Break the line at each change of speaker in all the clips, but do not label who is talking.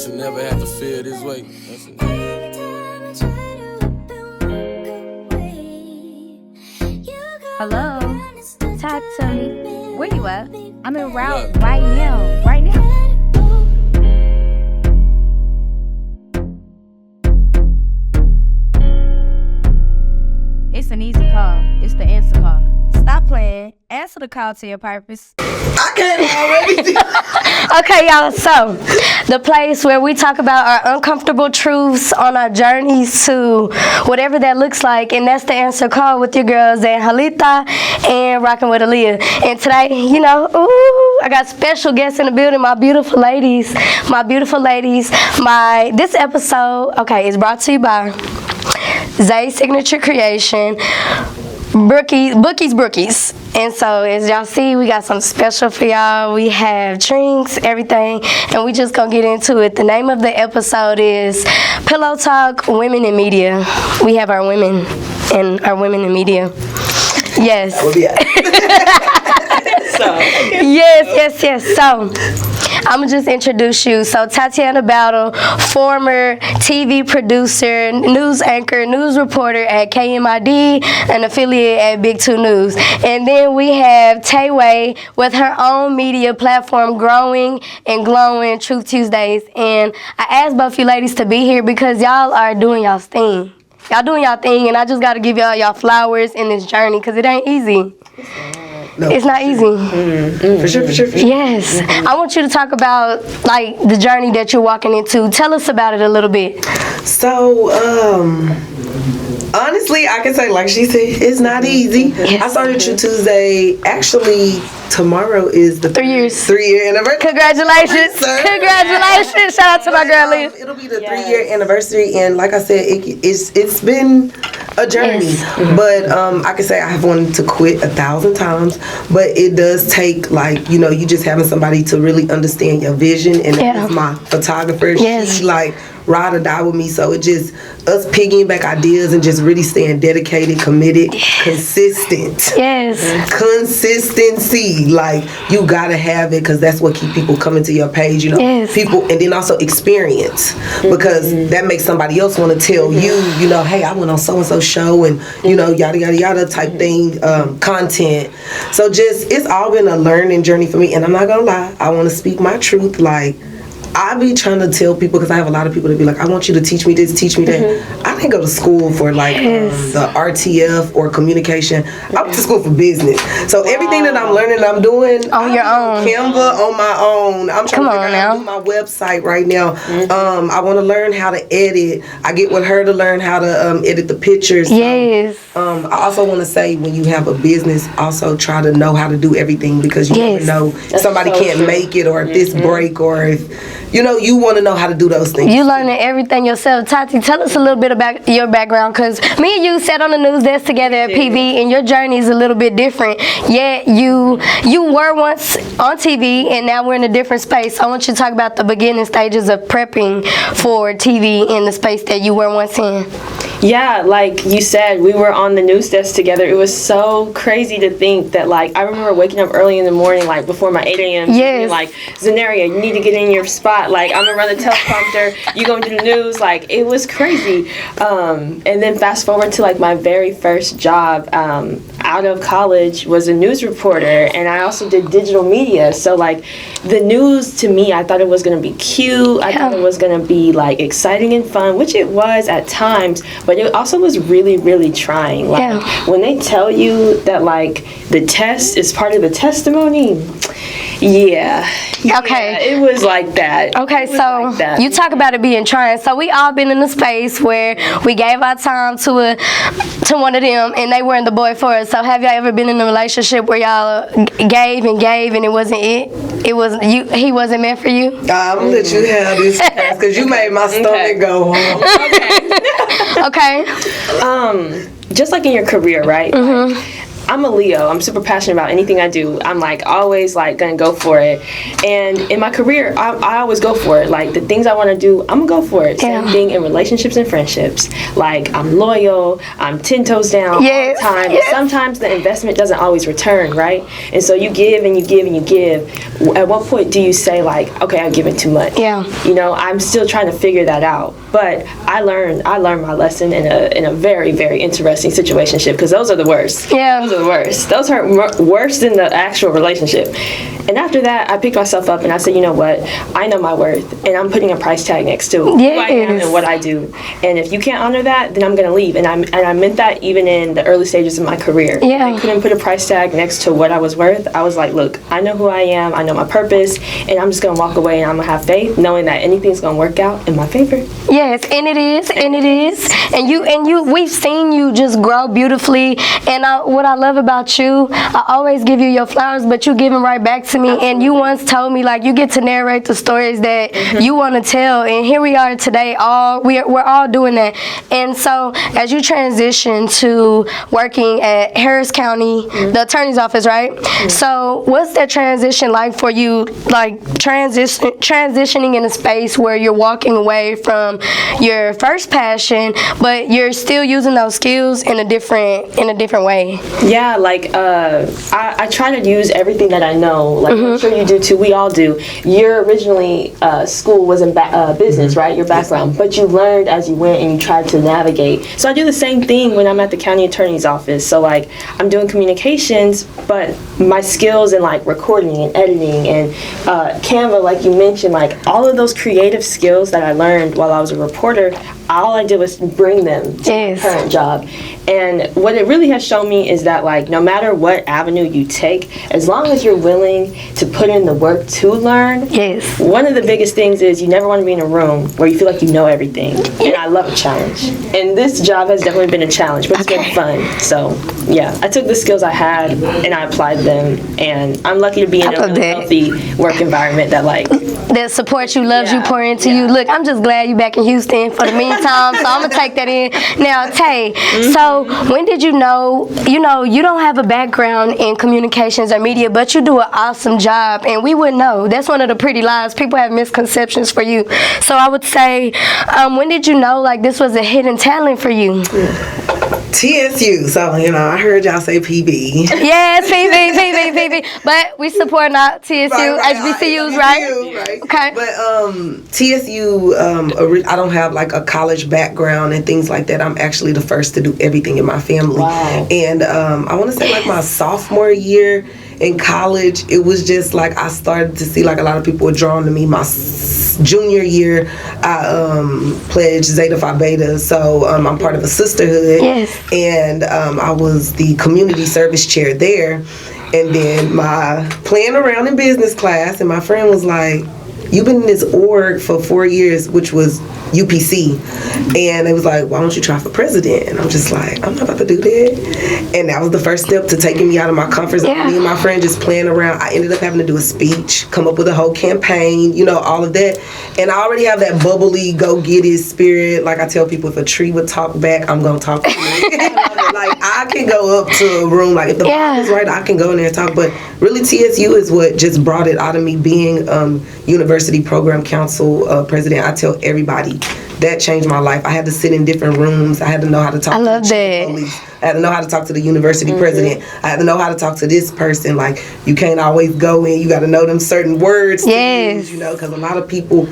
should never have to feel this way.
Hello? Talk to me. Where you at? I'm en route right now. Right now. It's an easy call. It's the answer call. Stop playing. Answer the call to your purpose.
I can't already.
Okay, y'all, so the place where we talk about our uncomfortable truths on our journeys to whatever that looks like, and that's the answer call with your girls, Angelita and Rockin' with Aaliyah. And today, you know, I got special guests in the building, my beautiful ladies. This episode, okay, is brought to you by Zay's Signature Creation, Brookies. And so as y'all see, we got something special for y'all. We have drinks, everything, and we just gonna get into it. The name of the episode is Pillow Talk, Women in Media. We have our women in media. Yes. Yes. So I'm gonna just introduce you. So TATIANA Battle, former TV producer, news anchor, news reporter at KMID, an affiliate at Big 2 News. And then we have Tayway with her own media platform, Growing and Glowing, Truth Tuesdays. And I asked both you ladies to be here because y'all are doing y'all's thing. Y'all doing y'all thing, and I just gotta give y'all flowers in this journey because it ain't easy. No, it's not easy.
For sure.
Yes. I want you to talk about, like, the journey that you're walking into. Tell us about it a little bit.
So, honestly, I can say, like she said, it's not easy. Yes. I started True Tuesday. Actually, tomorrow is the 3-year anniversary.
Congratulations. Congratulations. Shout out to my girl, Leah.
It'll be the 3-year anniversary, and like I said, it's been a journey. Yes. But I can say I have wanted to quit 1,000 times, but it does take, like, you know, you just having somebody to really understand your vision, and that is my photographer.
Yes.
She, like, ride or die with me, so it just us picking back ideas and just really staying dedicated, committed, consistent.
Yes.
Consistency, like, you gotta have it because that's what keep people coming to your page, you know.
Yes.
People, and then also experience, because that makes somebody else want to tell you know, hey, I went on so and so show, and you know, yada yada yada type thing, content. So just, it's all been a learning journey for me, and I'm not gonna lie, I want to speak my truth. Like, I be trying to tell people, because I have a lot of people that be like, I want you to teach me this, teach me that. I didn't go to school for, like, the RTF or communication. I went to school for business. So everything that I'm learning, I'm doing
on your own.
Canva on my own. I'm trying to figure out how to do my website right now. I want to learn how to edit. I get with her to learn how to edit the pictures.
Yes.
I also want to say, when you have a business, also try to know how to do everything, because you never know if somebody can't make it, or if this break, or if, you know, you want to know how to do those things. You
learning everything yourself. Tati, tell us a little bit about your background, because me and you sat on the news desk together at PV, and your journey is a little bit different. Yet you were once on TV, and now we're in a different space. I want you to talk about the beginning stages of prepping for TV in the space that you were once in.
Yeah, like you said, we were on the news desk together. It was so crazy to think that, like, I remember waking up early in the morning, like, before my 8 a.m.
Yes.
Like, Zenaria, you need to get in your spot. Like, I'm going to run the teleprompter. You going to do the news. Like, it was crazy. And then fast forward to, like, my very first job out of college was a news reporter. And I also did digital media. So, like, the news, to me, I thought it was going to be cute. I thought it was going to be, like, exciting and fun, which it was at times. But it also was really, really trying. Like, when they tell you that, like, the test is part of the testimony, okay. Yeah, it was like that.
Okay, so like that. You talk about it being trying. So we all been in a space where we gave our time to one of them, and they weren't the boy for us. So have y'all ever been in a relationship where y'all gave and it wasn't it? It wasn't you. He wasn't meant for you.
I'm gonna let you have this because you made my stomach go.
Okay.
Just like in your career, right? I'm a Leo. I'm super passionate about anything I do. I'm like always like gonna go for it. And in my career, I always go for it. Like the things I want to do, I'm gonna go for it. Same thing in relationships and friendships. Like I'm loyal. I'm 10 toes down all the time. Yes. Sometimes the investment doesn't always return, right? And so you give and you give and you give. At what point do you say like, okay, I'm giving too much?
Yeah.
You know, I'm still trying to figure that out. But I learned my lesson in a very, very interesting situationship, because those are the worst.
Yeah.
Those are the worst. Those hurt worse than the actual relationship. And after that, I picked myself up and I said, you know what? I know my worth, and I'm putting a price tag next to who I am and what I do. And if you can't honor that, then I'm going to leave. And I meant that even in the early stages of my career.
Yeah.
I couldn't put a price tag next to what I was worth. I was like, look, I know who I am. I know my purpose. And I'm just going to walk away, and I'm going to have faith, knowing that anything's going to work out in my favor.
Yes, and it is. And you, we've seen you just grow beautifully. And what I love about you, I always give you your flowers, but you give them right back to me. Absolutely. And you once told me, like, you get to narrate the stories that you want to tell. And here we are today, we're all doing that. And so as you transition to working at Harris County, the attorney's office, right? So what's that transition like for you, like transitioning in a space where you're walking away from your first passion, but you're still using those skills in a different way? Yeah,
like I try to use everything that I know. Like I'm sure you do too. We all do. Your originally school was in business, right? Your background, but you learned as you went and you tried to navigate. So I do the same thing when I'm at the county attorney's office. So like I'm doing communications, but my skills in like recording and editing and Canva, like you mentioned, like all of those creative skills that I learned while I was a reporter, all I did was bring them to my current job. And what it really has shown me is that like no matter what avenue you take, as long as you're willing to put in the work to learn, one of the biggest things is you never want to be in a room where you feel like you know everything. And I love a challenge. And this job has definitely been a challenge, but it's been fun. So yeah, I took the skills I had and I applied them, and I'm lucky to be in a really healthy work environment that
supports you, loves you, pour into you. Look, I'm just glad you're back in Houston for the meantime, so I'm gonna take that in. Now, Tay, so when did you know, you don't have a background in communications or media, but you do an awesome job, and we wouldn't know. That's one of the pretty lies. People have misconceptions for you. So I would say, when did you know like this was a hidden talent for you?
TSU, so I heard y'all say PB.
Yes, PB. But we support not TSU, HBCUs, right? Okay.
But TSU, I don't have like a college background and things like that. I'm actually the first to do everything in my family.
Wow.
And I want to say like my sophomore year in college, it was just like I started to see like a lot of people were drawn to me. My junior year, I pledged Zeta Phi Beta, so I'm part of a sisterhood.
Yes.
And I was the community service chair there. And then my playing around in business class, and my friend was like, you've been in this org for 4 years, which was UPC. And it was like, why don't you try for president? And I'm just like, I'm not about to do that. And that was the first step to taking me out of my comfort zone. Me and my friend just playing around. I ended up having to do a speech, come up with a whole campaign, all of that. And I already have that bubbly, go-get-it spirit. Like I tell people, if a tree would talk back, I'm going to talk to it. Like I can go up to a room, like if the vibe is right, I can go in there and talk. But really TSU is what just brought it out of me, being University Program Council president. I tell everybody, that changed my life. I had to sit in different rooms. I had to know how to talk to the police. I had to know how to talk to the university president. I had to know how to talk to this person. Like, you can't always go in. You got to know them certain words to use, because a lot of people,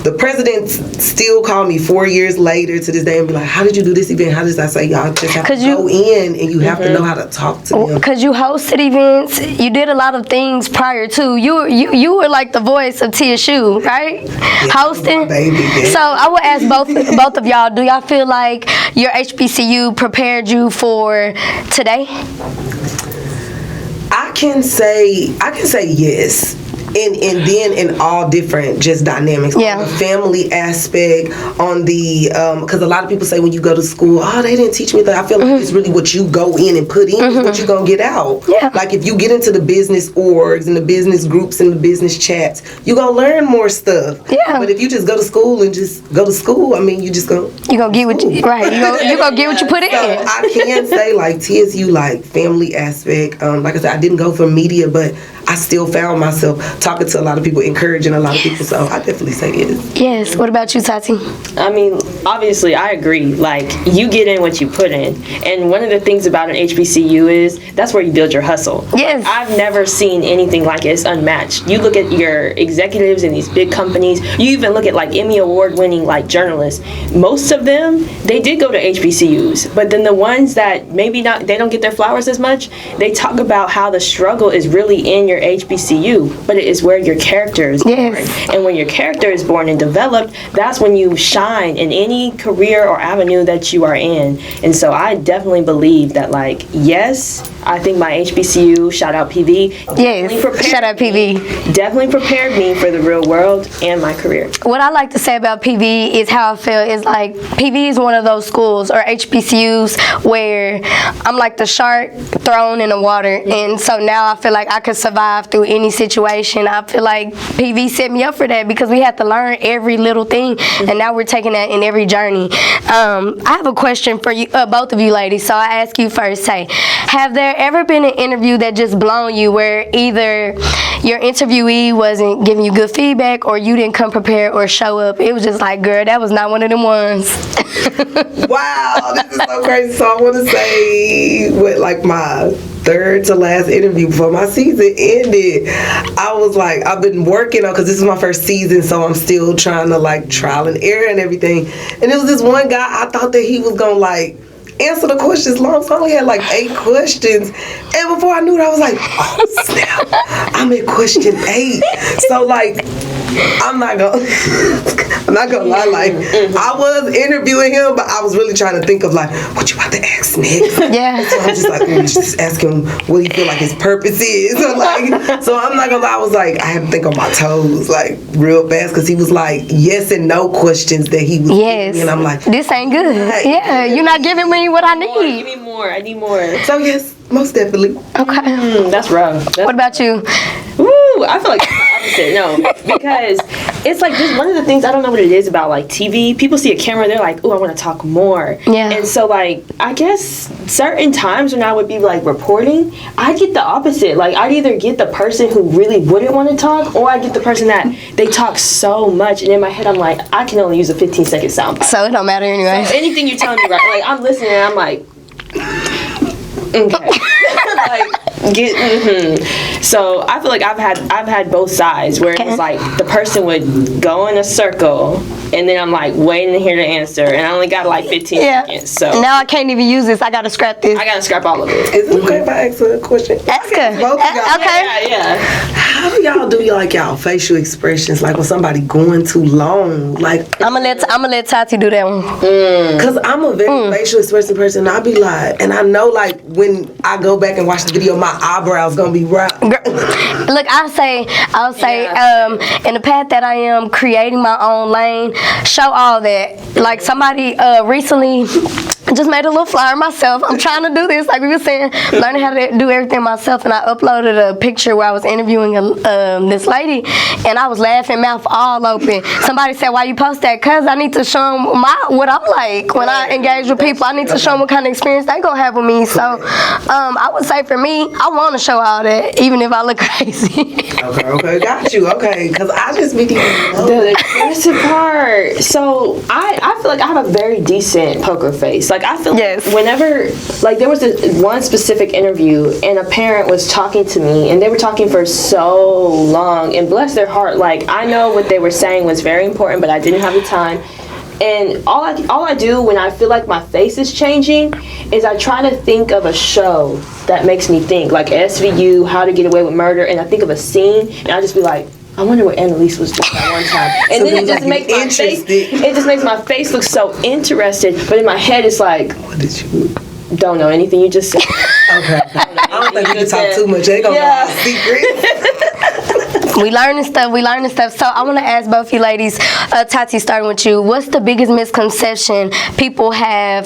the president still call me 4 years later to this day and be like, how did you do this event? How did I say, y'all just have to go in and you have to know how to talk to them.
Because you hosted events, you did a lot of things prior to. You were like the voice of TSU, right? Hosting. So I would ask both of y'all, do y'all feel like your HBCU prepared you for today?
I can say yes. and then in all different just dynamics.
Yeah.
On the family aspect, on the because a lot of people say when you go to school, oh, they didn't teach me that. I feel like it's really what you go in and put in is what you're gonna get out.
Yeah.
Like if you get into the business orgs and the business groups and the business chats, you're gonna learn more stuff.
Yeah.
But if you just go to school and just go to school, I mean, you just go.
You gonna get what you right. You gonna get what you put in.
So I can say like TSU, like family aspect. Like I said, I didn't go for media, but I still found myself talking to a lot of people, encouraging a lot of people. So I definitely say yes.
Yes. What about you, Tati?
I mean, obviously, I agree. Like, you get in what you put in. And one of the things about an HBCU is that's where you build your hustle.
Yes.
I've never seen anything like it. It's unmatched. You look at your executives in these big companies. You even look at, like, Emmy Award-winning, like, journalists. Most of them, they did go to HBCUs. But then the ones that maybe not, they don't get their flowers as much, they talk about how the struggle is really in your HBCU, but it is where your character is born.
Yes.
And when your character is born and developed, that's when you shine in any career or avenue that you are in. And so I definitely believe that, like, yes, I think my HBCU, shout out PV,
Yes. Shout out PV.
definitely prepared me for the real world and my career.
What I like to say about PV is how I feel is like PV is one of those schools or HBCUs where I'm like the shark thrown in the water, and so now I feel like I could survive through any situation. I feel like PV set me up for that because we had to learn every little thing, and now we're taking that in every journey. I have a question for you, both of you ladies, so I ask you first. Hey, have there ever been an interview that just blown you where either your interviewee wasn't giving you good feedback or you didn't come prepared or show up? It was just like, girl, that was not one of them ones.
Wow, this is so crazy. So I want to say, with like my third to last interview before my season ended, I was like, I've been working on, because this is my first season, so I'm still trying to like trial and error and everything. And it was this one guy, I thought that he was gonna like answer the questions long, so I only had like 8 questions. And before I knew it, I was like, oh snap, I'm at question 8. So like, I'm not gonna lie, like I was interviewing him, but I was really trying to think of like, what you about to ask next?
Yeah.
So I'm just like, just ask him what he feel like his purpose is. So I'm not gonna lie, I was like, I had to think on my toes like real fast, because he was like yes and no questions that he was
Yes.
giving me, and I'm like,
this ain't good. Yeah, you're not giving me what I
Give
need.
me more. I need more.
so yes, most definitely.
Okay.
That's rough.
What about you?
Ooh, I feel like it's the opposite. No, because it's like this. One of the things, I don't know what it is about like TV. People see a camera, they're like, "Ooh, I want to talk more."
Yeah.
And so like, I guess certain times when I would be like reporting, I get the opposite. Like, I'd either get the person who really wouldn't want to talk, or I get the person that they talk so much, and in my head I'm like, I can only use a 15-second soundbite.
So it don't matter anyway.
So anything you're telling me, right? Like, I'm listening, and I'm like, okay. Like, So I feel like I've had both sides where it's like the person would go in a circle, and then I'm like waiting to hear the answer, and I only got like 15 seconds. So
now I can't even use this. I gotta scrap this.
I gotta scrap all of it.
Is it okay if I ask a question?
That's good.
Both of y'all.
Okay.
Yeah.
How do y'all do like y'all facial expressions, like when somebody going too long? Like
I'm gonna let Tati do that one.
Cause I'm a very facial expressive person. I'll be like, and I know like when I go back and watch the video, my eyebrows gonna be right.
Look, I'll say, in the path that I am, creating my own lane, show all that. Like somebody recently just made a little flyer myself. I'm trying to do this, like we were saying, learning how to do everything myself. And I uploaded a picture where I was interviewing this lady, and I was laughing, mouth all open. Somebody said, "Why you post that?" Cause I need to show them what I'm like when I engage with people. I need to show them what kind of experience they gonna have with me. So I would say for me, I want to show all that, even if I look crazy.
Okay, got you. Okay, cause I just be
The aggressive part. So I feel like I have a very decent poker face. Like I feel like whenever, like there was one specific interview, and a parent was talking to me, and they were talking for so long, and bless their heart, like I know what they were saying was very important, but I didn't have the time. And all I do when I feel like my face is changing is I try to think of a show that makes me think, like SVU, How to Get Away with Murder, and I think of a scene, and I just be like, I wonder what Annalise was doing that one time. And
So
then it just
like
makes my face, it just makes my face look so interested, but in my head it's like,
What did you?
don't know anything you just said.
Okay. I don't think we can talk too much. They gonna know our secrets.
We learning stuff. So I want to ask both you ladies, Tati, starting with you. What's the biggest misconception people have,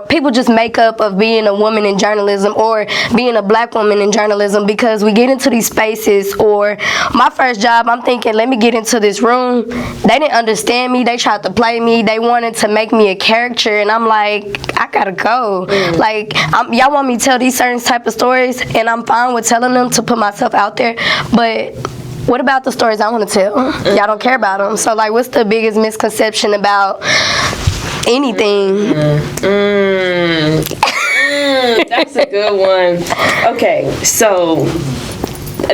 people just make up of being a woman in journalism or being a black woman in journalism? Because we get into these spaces, or my first job, I'm thinking, let me get into this room. They didn't understand me. They tried to play me. They wanted to make me a character, and I'm like, I gotta go. Like, y'all want me to tell these certain type of stories, and I'm fine with telling them to put myself out there, but what about the stories I want to tell? Y'all don't care about them. So, like, what's the biggest misconception about anything?
That's a good one. Okay, so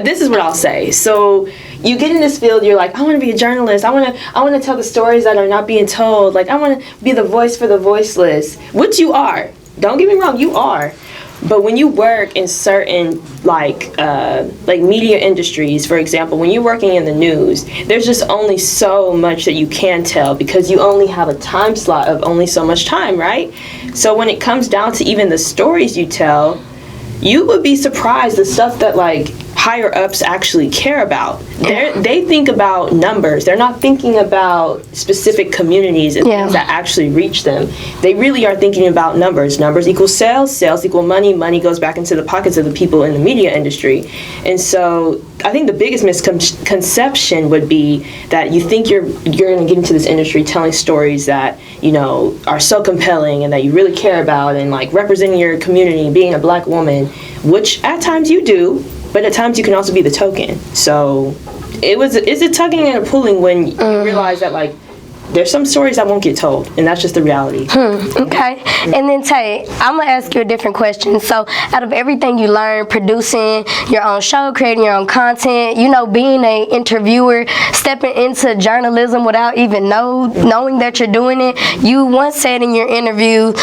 this is what I'll say. So you get in this field, you're like, I want to be a journalist. I want to tell the stories that are not being told. Like, I want to be the voice for the voiceless, which you are. Don't get me wrong, you are. But when you work in certain like media industries, for example, when you're working in the news, there's just only so much that you can tell because you only have a time slot of only so much time, right? So when it comes down to even the stories you tell, you would be surprised the stuff that like higher ups actually care about. They think about numbers. They're not thinking about specific communities and things that actually reach them. They really are thinking about numbers. Numbers equal sales. Sales equal money. Money goes back into the pockets of the people in the media industry. And so I think the biggest misconception would be that you think you're going to get into this industry telling stories that, you know, are so compelling and that you really care about, and like representing your community, being a black woman, which at times you do. But at times you can also be the token. So it's a tugging and a pulling when you realize that like there's some stories that won't get told, and that's just the reality.
Okay. And then Tay, I'm gonna ask you a different question. So out of everything you learn, producing your own show, creating your own content, you know, being an interviewer, stepping into journalism without even knowing that you're doing it, you once said in your interview,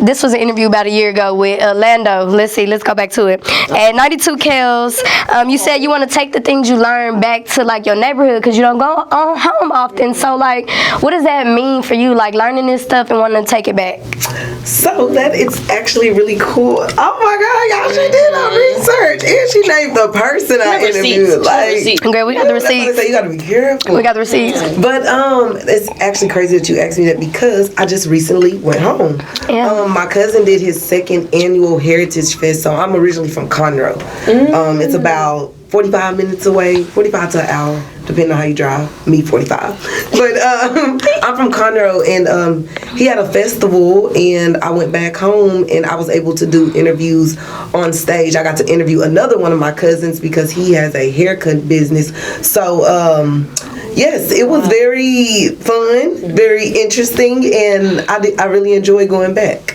this was an interview about a year ago with Lando. Let's go back to it. At 92 Kels, you said you want to take the things you learned back to like your neighborhood because you don't go home often. So like, what does that mean for you, like learning this stuff and wanting to take it back?
So that is actually really cool. Oh my God, y'all, she did our research and she named the person I interviewed. Like,
girl, we got the receipts.
You gotta be careful.
We got the receipts.
But it's actually crazy that you asked me that because I just recently went home.
Yeah.
My cousin did his second annual Heritage Fest. So I'm originally from Conroe. It's about 45 minutes away, 45 to an hour, depending on how you drive. Me, 45. But I'm from Conroe, and he had a festival, and I went back home, and I was able to do interviews on stage. I got to interview another one of my cousins because he has a haircut business. So, yes, it was very fun, very interesting, and I really enjoyed going back.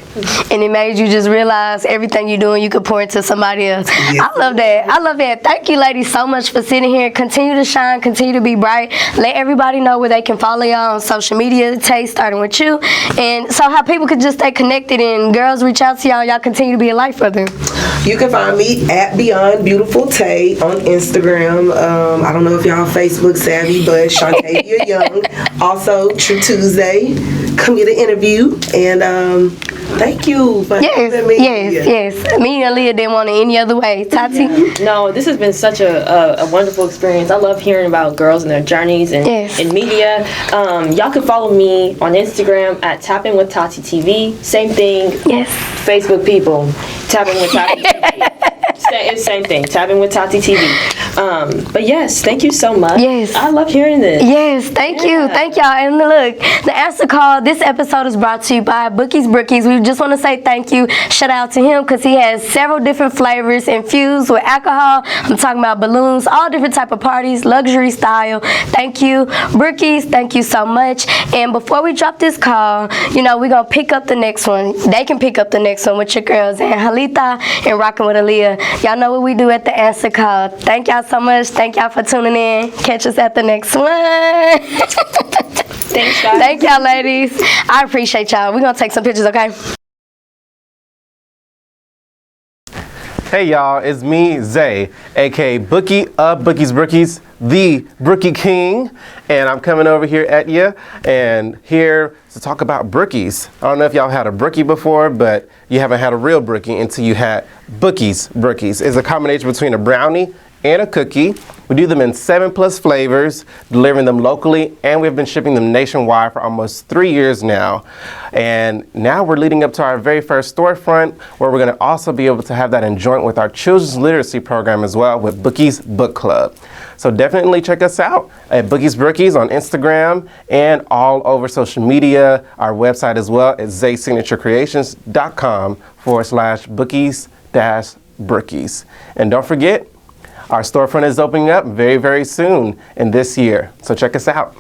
And it made you just realize everything you're doing, you could pour into somebody else.
Yes.
I love that. Thank you, ladies, so much for sitting here. Continue to shine, continue to be bright. Let everybody know where they can follow y'all on social media, Tay, starting with you. And so how people could just stay connected and girls reach out to y'all, y'all continue to be a light for them.
You can find me at Beyond Beautiful Tay on Instagram. I don't know if y'all Facebook savvy, but Shantavia Young. Also, True Tuesday. Come get an interview, and thank you for having me.
Yes. Me and Leah didn't want it any other way. Tati?
No, this has been such a wonderful experience. I love hearing about girls and their journeys in media. Y'all can follow me on Instagram at Tapping with Tati TV. Same thing.
Yes.
Facebook people, Tapping with Tati TV. It's same thing, Tapping with Tati TV. But yes, thank you so much.
Yes.
I love hearing this.
Yes, thank you. Thank y'all. And look, the answer call, this episode is brought to you by Bookie's Brookies. We just want to say thank you. Shout out to him because he has several different flavors infused with alcohol. I'm talking about balloons, all different type of parties, luxury style. Thank you, Brookies. Thank you so much. And before we drop this call, you know, we're going to pick up the next one. They can pick up the next one with your girls and Halitha and Rockin' with Aaliyah. Y'all know what we do at the answer call. Thank y'all so much. Thank y'all for tuning in. Catch us at the next one.
Thanks, guys.
Thank y'all, ladies. I appreciate y'all. We're going to take some pictures, okay?
Hey y'all, it's me, Zay, aka Bookie of Bookie's Brookies, the Brookie King, and I'm coming over here at you and here to talk about brookies. I don't know if y'all had a brookie before, but you haven't had a real brookie until you had Bookie's Brookies. It's a combination between a brownie and a cookie. We do them in 7+ flavors, delivering them locally, and we've been shipping them nationwide for almost 3 years now. And now we're leading up to our very first storefront, where we're gonna also be able to have that in joint with our children's literacy program as well with Bookie's Book Club. So definitely check us out at Bookie's Brookies on Instagram and all over social media, our website as well at zaysignaturecreations.com/bookies-brookies. And don't forget, our storefront is opening up very, very soon in this year. So check us out.